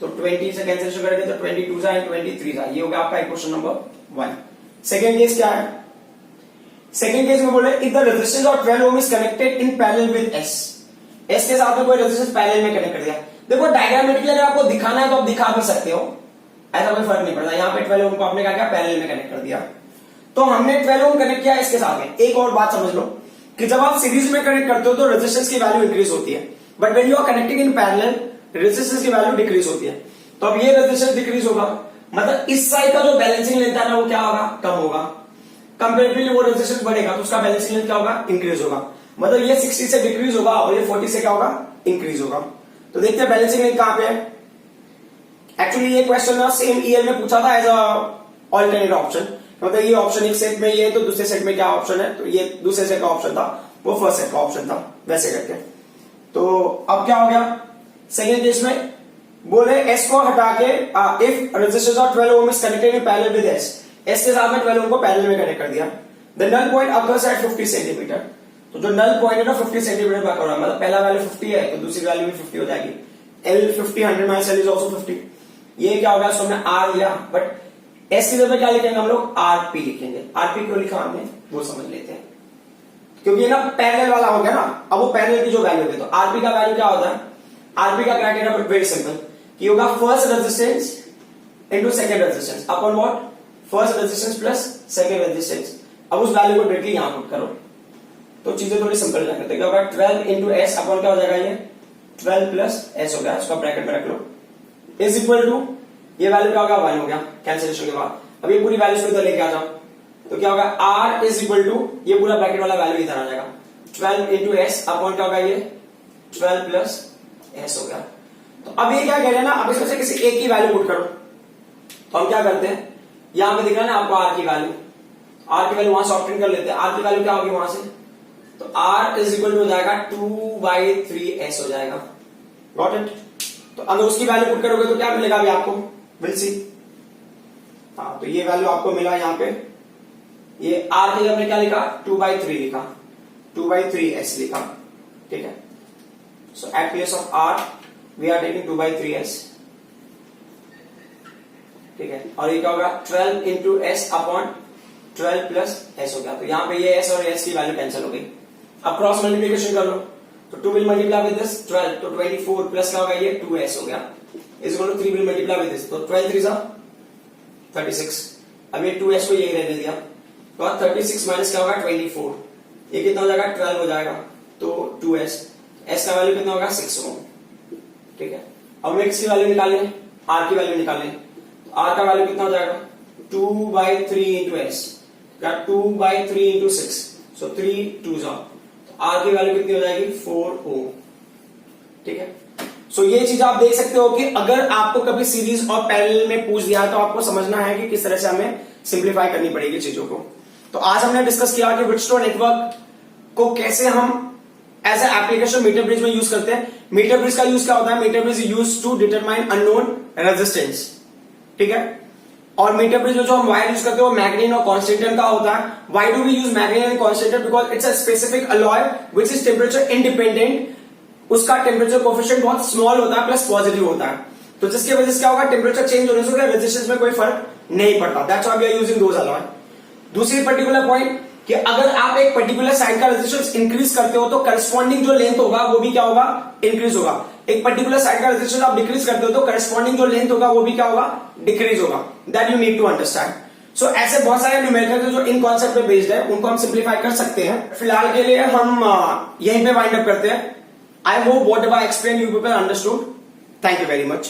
S1: तो 20 से कैंसिलेशन करेंगे तो 22 जा 23 जा, ये होगा आपका इक्वेशन नंबर 1। सेकेंड केस क्या है, सेकेंड केस में बोले if the resistance of 12 ohm is connected in parallel with S, S के साथ में कोई रेजिस्टेंस पैरेलल में कनेक्ट कर दिया। देखो डायग्रामेटिकली अगर आपको दिखाना है तो आप दिखा भी सकते हो, ऐसा कोई फर्क नहीं पड़ता। यहाँ पे 12 ओम को आपने क्या किया पैरेलल में कनेक्ट कर दिया, तो हमने 12 ओम कनेक्ट किया इसके साथ में। एक और बात समझ लो कि जब आप सीरीज में कनेक्ट करते हो तो रेजिस्टेंस की वैल्यू इंक्रीज होती है, but when you are connecting in parallel resistance की वैल्यू डिक्रीज होती है। तो अब ये रेजिस्टेंस डिक्रीज होगा, मतलब इस साइड का जो बैलेंसिंग लेंथ है ना वो क्या होगा, कम होगा। कंपेरेटिवली वो रेजिस्टेंस बढ़ेगा तो उसका बैलेंसिंग लेंथ क्या होगा, इंक्रीज होगा। मतलब ये 60 से डिक्रीज होगा और ये 40 से क्या होगा, इंक्रीज होगा। तो देखते हैं बैलेंसिंग लेंथ कहां पे है। एक्चुअली ये क्वेश्चन ना सेम ईयर में पूछा था एज अ ऑल्टरनेट ऑप्शन, मतलब ये ऑप्शन एक सेट में ये तो दूसरे सेट में क्या ऑप्शन है, तो ये दूसरे सेट का ऑप्शन था, वो फर्स्ट सेट का ऑप्शन था, वैसे करके। तो अब क्या हो गया सेकेंड केस में, बोले एस को हटा के if resistance of 12 ohm is connected in parallel with S, S के साथ में 12 ओम को पैरेलल में कनेक्ट कर दिया। The null point occurs at 50 centimetre, तो जो नल पॉइंट है ना 50 सेंटीमीटर पर अकर, मतलब पहला वैल्यू 50 है तो दूसरी वैल्यू भी 50 हो जाएगी। L 50 100 minus L is also 50। ये क्या होगा, इसको हमने R लिया, बट एस की जगह क्या लिखेंगे हम लोग, आरपी लिखेंगे। आरपी क्यों लिखा हमने वो समझ लेते हैं, क्योंकि ये ना पैरेलल वाला हो गया ना। अब वो पैरेलल की जो वैल्यू है, तो आरपी का वैल्यू क्या होता है, आरपी का क्राइटेरिया वेरी सिंपल कि होगा first resistance into second resistance upon what, first resistance plus second resistance. अब उस वैल्यू को डायरेक्टली यहां पुट करो तो चीजें थोड़ी सिंपल हो जाएंगी। क्या होगा 12 इंटू एस अपॉन क्या हो जाएगा, ये 12 प्लस एस हो गया, इसको ब्रैकेट में रख लो, इज इक्वल टू ये वैल्यू क्या होगा, 1 हो गया कैंसिलेशन के बाद। अब ये पूरी वैल्यूज को इधर लेके आ जाओ तो क्या होगा, आर इज इक्वल टू ये पूरा ब्रैकेट वाला वैल्यू इधर आ जाएगा, 12 इंटू एस अपॉन क्या होगा, ये 12 प्लस एस हो गया। तो अब ये क्या कह रहे हैं ना, अब इसमें से किसी एक की वैल्यू पुट करो। तो हम क्या करते हैं, यहां पे दिख रहा है ना आपको आर की वैल्यू, आर की वैल्यू वहां सॉफ्टनिंग कर लेते हैं। आर की वैल्यू क्या होगी वहां से, तो आर इज इक्वल टू हो जाएगा 2/3s हो जाएगा। Got it. तो अगर उसकी वैल्यू पुट करोगे तो क्या मिलेगा अभी आपको, विल सी। हाँ, तो ये वैल्यू आपको मिला यहाँ पे, ये आर की हमने क्या लिखा, 2/3 लिखा, 2/3s लिखा, ठीक है। So at place of R we are taking 2/3s, ठीक है। और ये क्या होगा, 12 into S upon 12 plus S हो गया। तो यहां पे ये एस और एस की वैल्यू कैंसिल हो गई। अब क्रॉस मल्टीप्लीकेशन कर लो तो 2 विल मल्टीप्लाई विद दिस 12, तो 24 प्लस क्या होगा, ये 2s हो गया, is equal to 3 will multiply with this, तो 12 3 जा 36। अब ये 2s को यही रहने दिया, तो 36 माइनस क्या होगा 24, ये कितना हो जाएगा 12 हो जाएगा, तो 2s, s का वैल्यू कितना होगा 6 ओम, ठीक है। अब हमें किसकी वैल्यू निकालें, r की वैल्यू निकालें, तो r का वैल्यू कितना हो जाएगा 2/3 इंटू एस, 2/3 इंटू 6, सो 3 2 जा, तो r की वैल्यू कितनी हो जाएगी 4 ओम, ठीक है। सो ये चीज आप देख सकते हो कि अगर आपको कभी सीरीज और पैरेलल में पूछ दिया तो आपको समझना है कि किस तरह से हमें सिंप्लीफाई करनी पड़ेगी चीजों को। तो आज हमने डिस्कस किया कि व्हिटस्टोन नेटवर्क को कैसे हम as a application meter bridge में यूज करते हैं। मीटर ब्रिज का यूज क्या होता है, metre bridge use to determine unknown resistance, ठीक है। और मीटर ब्रिज में जो हम वायर यूज करते हैं वो मैग्नीन और कॉन्स्टेंटन का होता है। Why do we use manganin and constantan, because it's a specific alloy which is temperature independent, उसका टेम्परेचर कोफिशिएंट बहुत स्मॉल होता है प्लस पॉजिटिव होता है, तो जिसकी वजह से क्या होगा, टेम्परेचर चेंज होने से रेजिस्टेंस में कोई फर्क नहीं पड़ता। That's why we are using those alloy. दूसरी पर्टिकुलर पॉइंट कि अगर आप एक पर्टिकुलर साइड का रेजिस्टेंस इंक्रीज करते हो तो करस्पॉन्डिंग जो लेंथ होगा वो भी क्या होगा, इंक्रीज होगा। एक पर्टिकुलर साइड का रेजिस्टेंस आप डिक्रीज करते हो तो करस्पॉन्डिंग जो लेंथ होगा वो भी क्या होगा, डिक्रीज होगा। That you need to understand. So ऐसे बहुत सारे न्यूमेरिकल्स जो इन कॉन्सेप्ट पे बेस्ड है उनको हम सिंप्लीफाई कर सकते हैं। फिलहाल के लिए हम यहीं पे वाइंड अप करते हैं। I hope whatever I explained you people understood. Thank you very much.